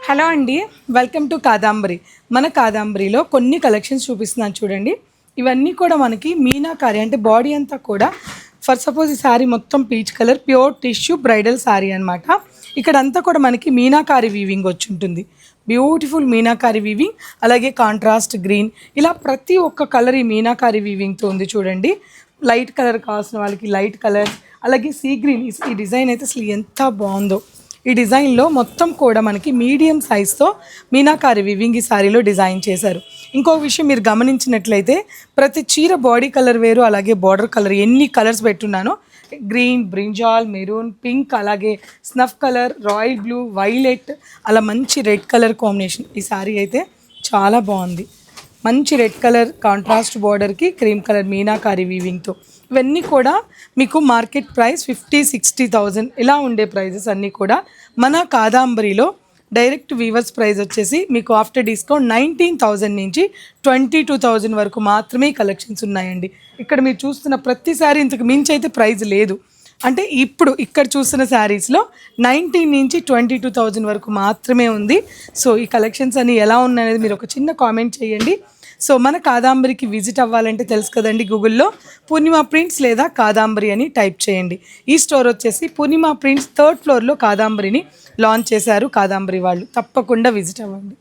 Hello అండి, welcome to Kadambari. మన కాదాంబరిలో కొన్ని కలెక్షన్స్ చూపిస్తున్నాను చూడండి. ఇవన్నీ కూడా మనకి మీనాకారి అంటే బాడీ అంతా కూడా ఫర్ సపోజ్ ఈ శారీ మొత్తం peach colour pure tissue bridal sari అనమాట. ఇక్కడ అంతా కూడా మనకి మీనాకారి వీవింగ్ వచ్చి ఉంటుంది. బ్యూటిఫుల్ మీనాకారి వీవింగ్, అలాగే కాంట్రాస్ట్ గ్రీన్, ఇలా ప్రతి ఒక్క కలర్ ఈ మీనాకారి వీవింగ్తో ఉంది చూడండి. లైట్ కలర్ కావాల్సిన వాళ్ళకి లైట్ కలర్, అలాగే సీ గ్రీన్. ఈ డిజైన్ అయితే అసలు ఎంత బాగుందో. ఈ డిజైన్లో మొత్తం కూడా మనకి మీడియం సైజ్తో మీనాకారి వివింగ్ ఈ శారీలో డిజైన్ చేశారు. ఇంకొక విషయం మీరు గమనించినట్లయితే ప్రతి చీర బాడీ కలర్ వేరు, అలాగే బార్డర్ కలర్ ఎన్ని కలర్స్ పెట్టున్నానో గ్రీన్, బ్రింజాల్, మెరూన్, పింక్, అలాగే snuff colour, royal blue, violet, అలా మంచి రెడ్ కలర్ కాంబినేషన్. ఈ శారీ అయితే చాలా బాగుంది. మంచి రెడ్ కలర్ కాంట్రాస్ట్ బార్డర్కి క్రీమ్ కలర్ మీనాకారి వీవింగ్తో. ఇవన్నీ కూడా మీకు మార్కెట్ ప్రైస్ 50-60,000 ఇలా ఉండే ప్రైజెస్ అన్నీ కూడా మన కాదాంబరిలో డైరెక్ట్ వీవర్స్ ప్రైస్ వచ్చేసి మీకు ఆఫ్టర్ డిస్కౌంట్ 19,000 నుంచి 22,000 వరకు మాత్రమే కలెక్షన్స్ ఉన్నాయండి. ఇక్కడ మీరు చూస్తున్న ప్రతి శారీ ఇంతకు మించి అయితే ప్రైస్ లేదు. అంటే ఇప్పుడు ఇక్కడ చూస్తున్న శారీస్లో 19 నుంచి 22,000 వరకు మాత్రమే ఉంది. సో ఈ కలెక్షన్స్ అన్ని ఎలా ఉన్నాయనేది మీరు ఒక చిన్న కామెంట్ చేయండి. సో మన కాదాంబరికి విజిట్ అవ్వాలంటే తెలుసు కదండి, గూగుల్లో పూర్ణిమ ప్రింట్స్ లేదా కాదాంబరి అని టైప్ చేయండి. ఈ స్టోర్ వచ్చేసి పూర్ణిమ ప్రింట్స్ 3rd ఫ్లోర్లో కాదాంబరిని లాంచ్ చేశారు కాదాంబరి వాళ్ళు. తప్పకుండా విజిట్ అవ్వండి.